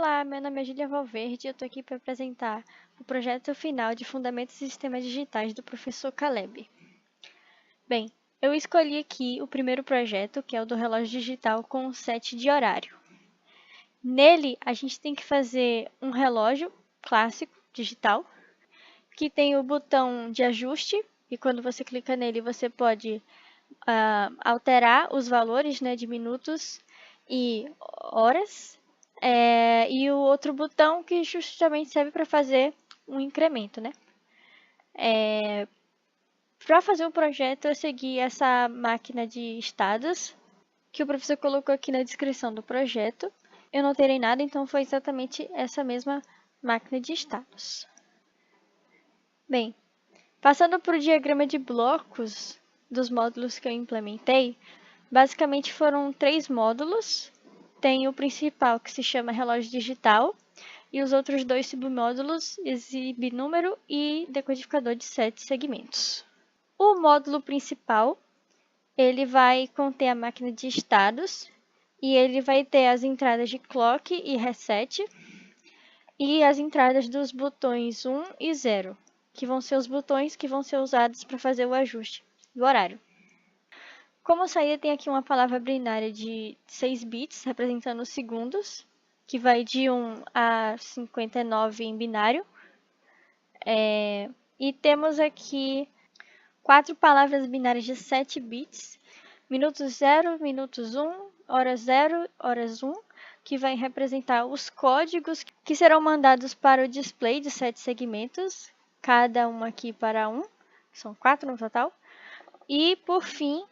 Olá, meu nome é Júlia Valverde e eu estou aqui para apresentar o projeto final de Fundamentos e Sistemas Digitais do professor Caleb. Bem, eu escolhi aqui o primeiro projeto, que é o do relógio digital com um set de horário. Nele, a gente tem que fazer um relógio clássico, digital, que tem o botão de ajuste, e quando você clica nele, você pode alterar os valores, de minutos e horas. E o outro botão que justamente serve para fazer um incremento, Para fazer o projeto, eu segui essa máquina de estados que o professor colocou aqui na descrição do projeto. Eu não terei nada, então foi exatamente essa mesma máquina de estados. Bem, passando para o diagrama de blocos dos módulos que eu implementei, basicamente foram 3 módulos. Tem o principal, que se chama relógio digital, e os outros 2 submódulos, exibe número e decodificador de 7 segmentos. O módulo principal, ele vai conter a máquina de estados, e ele vai ter as entradas de clock e reset, e as entradas dos botões 1 e 0, que vão ser os botões que vão ser usados para fazer o ajuste do horário. Como saída, tem aqui uma palavra binária de 6 bits, representando os segundos, que vai de 1 a 59 em binário. E temos aqui 4 palavras binárias de 7 bits, minutos 0, minutos 1, horas 0, horas 1, que vai representar os códigos que serão mandados para o display de 7 segmentos, cada um aqui para 1, são 4 no total. E, por fim,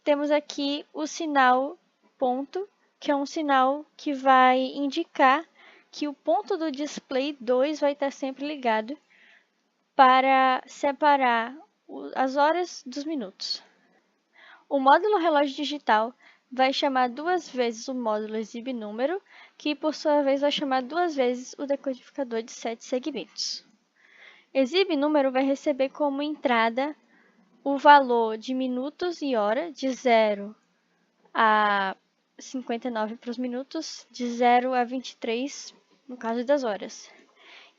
temos aqui o sinal ponto, que é um sinal que vai indicar que o ponto do display 2 vai estar sempre ligado para separar as horas dos minutos. O módulo relógio digital vai chamar 2 vezes o módulo exibe número, que por sua vez vai chamar 2 vezes o decodificador de 7 segmentos. Exibe número vai receber como entrada o valor de minutos e hora, de 0 a 59 para os minutos, de 0 a 23 no caso das horas.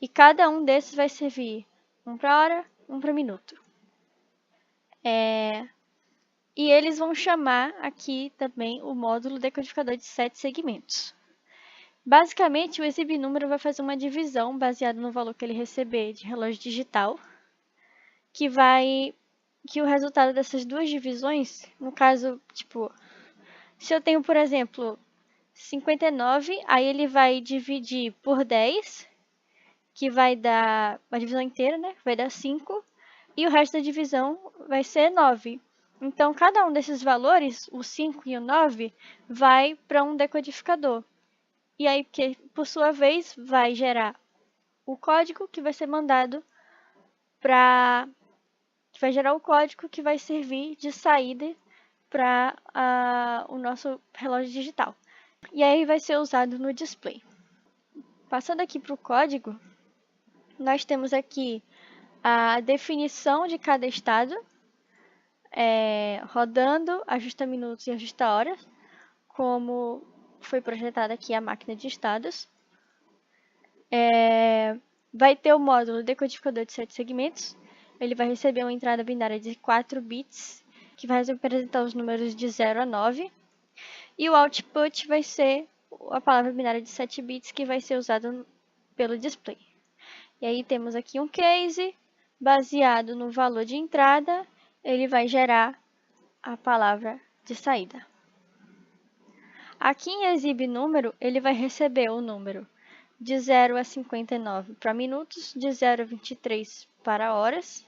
E cada um desses vai servir um para hora, um para minuto. E eles vão chamar aqui também o módulo decodificador de 7 segmentos. Basicamente, o exibe número vai fazer uma divisão baseada no valor que ele receber de relógio digital, que o resultado dessas duas divisões, no caso, se eu tenho, por exemplo, 59, aí ele vai dividir por 10, que vai dar uma divisão inteira, vai dar 5, e o resto da divisão vai ser 9. Então, cada um desses valores, o 5 e o 9, vai para um decodificador. E aí, que por sua vez, vai gerar o código que vai ser mandado vai gerar o código que vai servir de saída para o nosso relógio digital. E aí vai ser usado no display. Passando aqui para o código, nós temos aqui a definição de cada estado, rodando, ajusta minutos e ajusta horas, como foi projetada aqui a máquina de estados. Vai ter o módulo decodificador de 7 segmentos. Ele vai receber uma entrada binária de 4 bits, que vai representar os números de 0 a 9. E o output vai ser a palavra binária de 7 bits, que vai ser usada pelo display. E aí temos aqui um case, baseado no valor de entrada, ele vai gerar a palavra de saída. Aqui em exibe número, ele vai receber o número de 0 a 59 para minutos, de 0 a 23 para horas,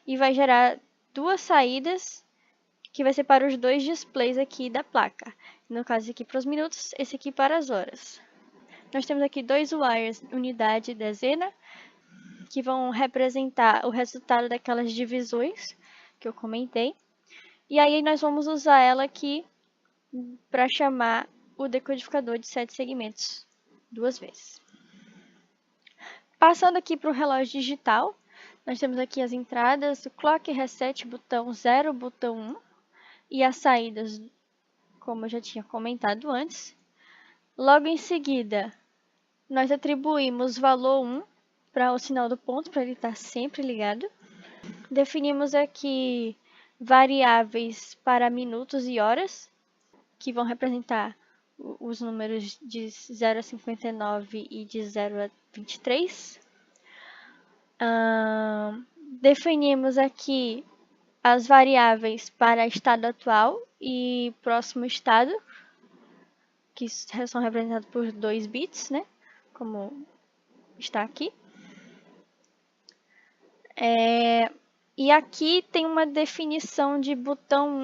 e vai gerar 2 saídas, que vai ser para os 2 displays aqui da placa. No caso aqui para os minutos, esse aqui para as horas. Nós temos aqui 2 wires, unidade e dezena, que vão representar o resultado daquelas divisões que eu comentei. E aí nós vamos usar ela aqui para chamar o decodificador de 7 segmentos 2 vezes. Passando aqui para o relógio digital, nós temos aqui as entradas, o clock, reset, botão 0, botão 1, e as saídas, como eu já tinha comentado antes. Logo em seguida, nós atribuímos valor 1 para o sinal do ponto, para ele estar sempre ligado. Definimos aqui variáveis para minutos e horas, que vão representar os números de 0 a 59 e de 0 a 23. Definimos aqui as variáveis para estado atual e próximo estado, que são representados por 2 bits, né? Como está aqui. E aqui tem uma definição de botão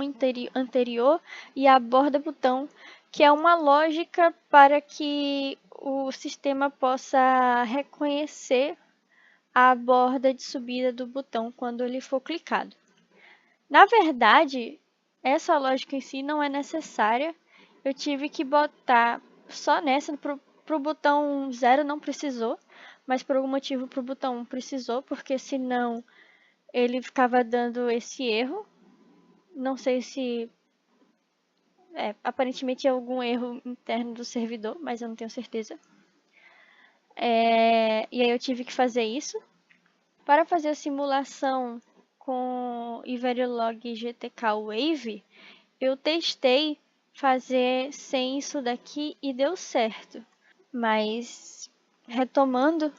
anterior e a borda botão, que é uma lógica para que o sistema possa reconhecer a borda de subida do botão quando ele for clicado. Na verdade, essa lógica em si não é necessária. Eu tive que botar só nessa, para o botão 0 não precisou, mas por algum motivo para o botão 1 precisou, porque senão ele ficava dando esse erro. Não sei se aparentemente é algum erro interno do servidor, mas eu não tenho certeza. E aí eu tive que fazer isso. Para fazer a simulação com Verilog GTK Wave, eu testei fazer sem isso daqui e deu certo. Mas, retomando,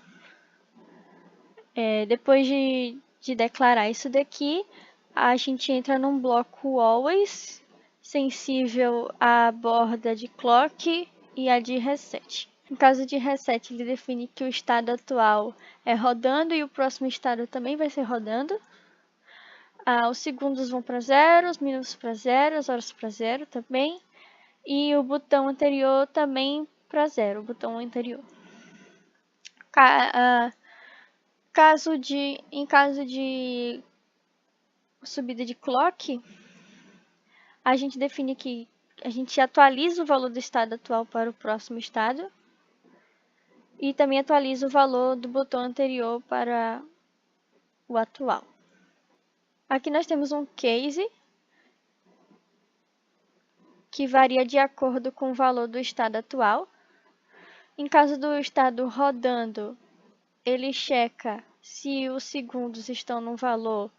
depois de declarar isso daqui, a gente entra num bloco always, sensível à borda de clock e a de reset. No caso de reset, ele define que o estado atual é rodando e o próximo estado também vai ser rodando. Os segundos vão para 0, os minutos para 0, as horas para 0 também. E o botão anterior também para 0, o botão anterior. Em caso de subida de clock, a gente define que a gente atualiza o valor do estado atual para o próximo estado. E também atualiza o valor do botão anterior para o atual. Aqui nós temos um case que varia de acordo com o valor do estado atual. Em caso do estado rodando, ele checa se os segundos estão no valor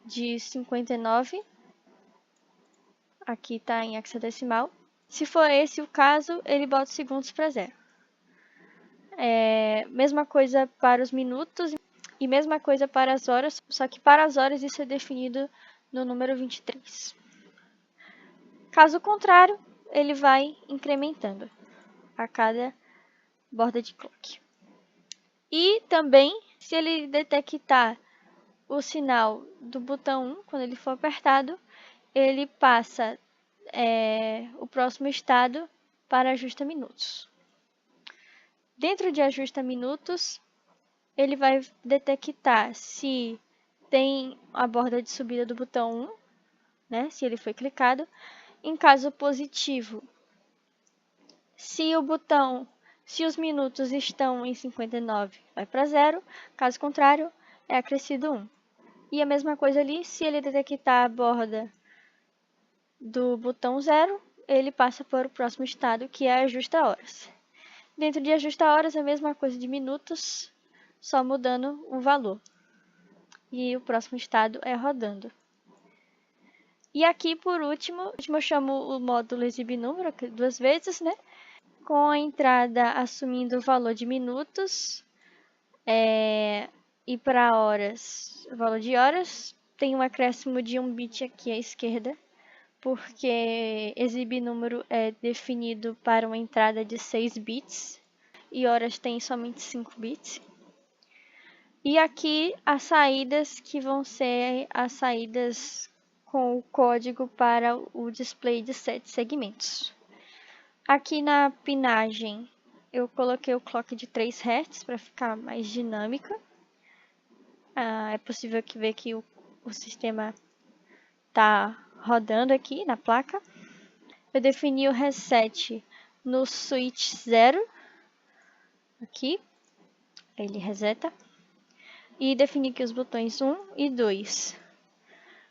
de 59. Aqui está em hexadecimal. Se for esse o caso, ele bota os segundos para 0. Mesma coisa para os minutos e mesma coisa para as horas, só que para as horas isso é definido no número 23. Caso contrário, ele vai incrementando a cada borda de clock. E também, se ele detectar o sinal do botão 1, quando ele for apertado, ele passa o próximo estado para ajusta minutos. Dentro de ajusta minutos, ele vai detectar se tem a borda de subida do botão 1, né, se ele foi clicado. Em caso positivo, se os minutos estão em 59, vai para 0. Caso contrário, é acrescido 1. E a mesma coisa ali, se ele detectar a borda do botão 0, ele passa para o próximo estado, que é ajusta horas. Dentro de ajusta horas, é a mesma coisa de minutos, só mudando o valor. E o próximo estado é rodando. E aqui, por último, eu chamo o módulo exibir número 2 vezes, né? Com a entrada assumindo o valor de minutos e para horas, o valor de horas. Tem um acréscimo de 1 bit aqui à esquerda, porque exibir número é definido para uma entrada de 6 bits e horas tem somente 5 bits. E aqui as saídas, que vão ser as saídas com o código para o display de 7 segmentos. Aqui na pinagem eu coloquei o clock de 3 Hz para ficar mais dinâmica. É possível ver que o sistema está rodando aqui na placa. Eu defini o reset no switch 0, aqui, ele reseta. E defini aqui os botões 1 e 2.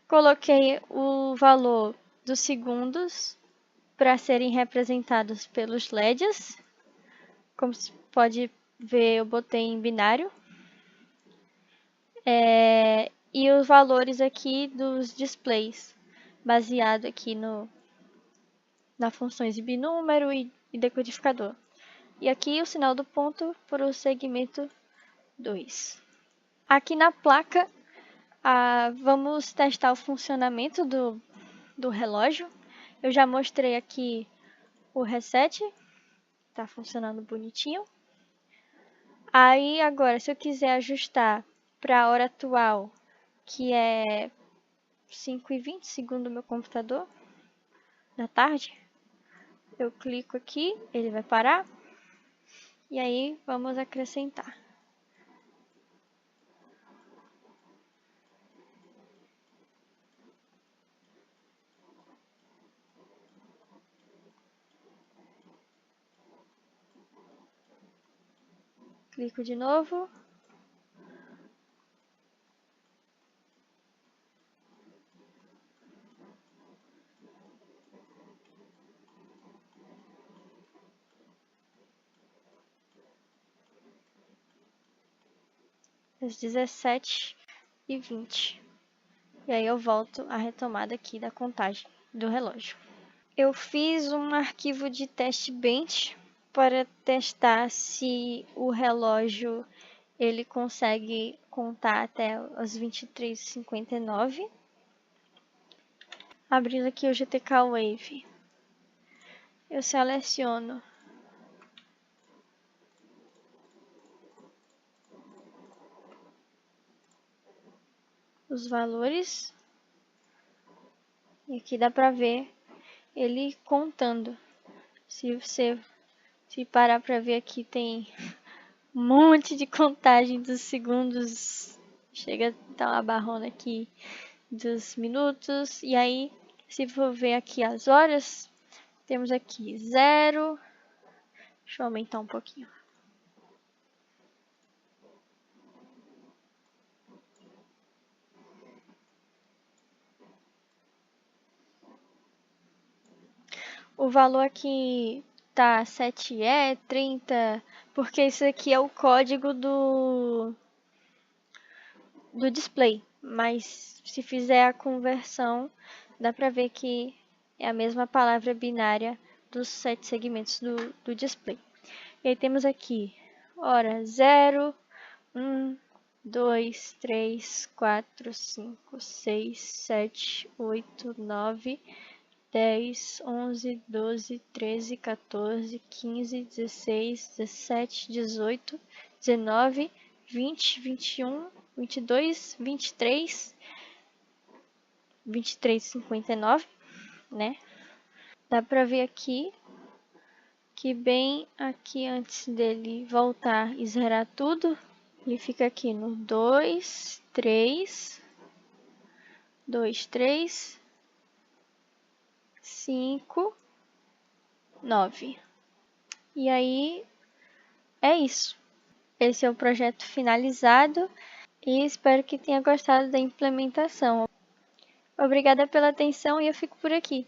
Coloquei o valor dos segundos para serem representados pelos LEDs, como pode ver, eu botei em binário. E os valores aqui dos displays, baseado aqui na funções de binúmero e decodificador. E aqui o sinal do ponto para o segmento 2. Aqui na placa, vamos testar o funcionamento do relógio. Eu já mostrei aqui o reset, está funcionando bonitinho. Aí agora, se eu quiser ajustar para a hora atual, que é 5h20, segundo o meu computador, da tarde, eu clico aqui, ele vai parar. E aí vamos acrescentar. Clico de novo. Às 17h20. E aí eu volto à retomada aqui da contagem do relógio. Eu fiz um arquivo de teste bench para testar se o relógio ele consegue contar até as 23h59. Abrindo aqui o GTK Wave, eu seleciono os valores e aqui dá para ver ele contando. Se você parar para ver aqui, tem um monte de contagem dos segundos, chega a dar uma barrona aqui dos minutos. E aí, se for ver aqui as horas, temos aqui 0. Deixa eu aumentar um pouquinho. O valor aqui tá 7E, 30, porque isso aqui é o código do display. Mas se fizer a conversão, dá para ver que é a mesma palavra binária dos 7 segmentos do display. E aí temos aqui hora 0, 1, 2, 3, 4, 5, 6, 7, 8, 9, 10, 11, 12, 13, 14, 15, 16, 17, 18, 19, 20, 21, 22, 23, 23h59, né? Dá pra ver aqui que bem aqui antes dele voltar e zerar tudo, ele fica aqui no 2, 3, 2, 3, 5, 9. E aí é isso. Esse é o projeto finalizado e espero que tenha gostado da implementação. Obrigada pela atenção e eu fico por aqui.